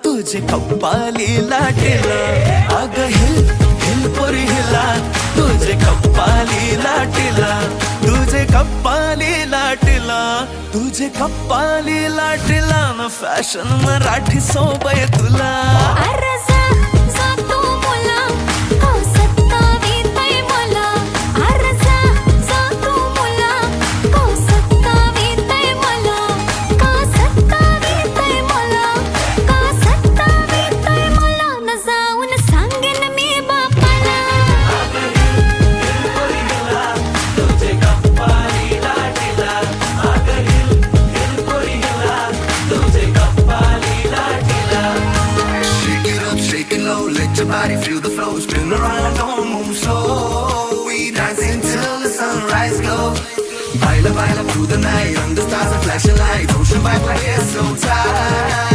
तुझे कप्पाली लाटेला अग हिल हिल पोरी हिला तुझे कप्पाली लाटेला तुझे कप्पाली लाटेला तुझे कप्पाली लाटेला न फॅशन मराठी सोबय तुला Let your body feel the flow, spin around, don't move slow. We dancing till the sunrise glow. Baila, baila through the night, under stars and flashing lights. Ocean vibe like it's so tight.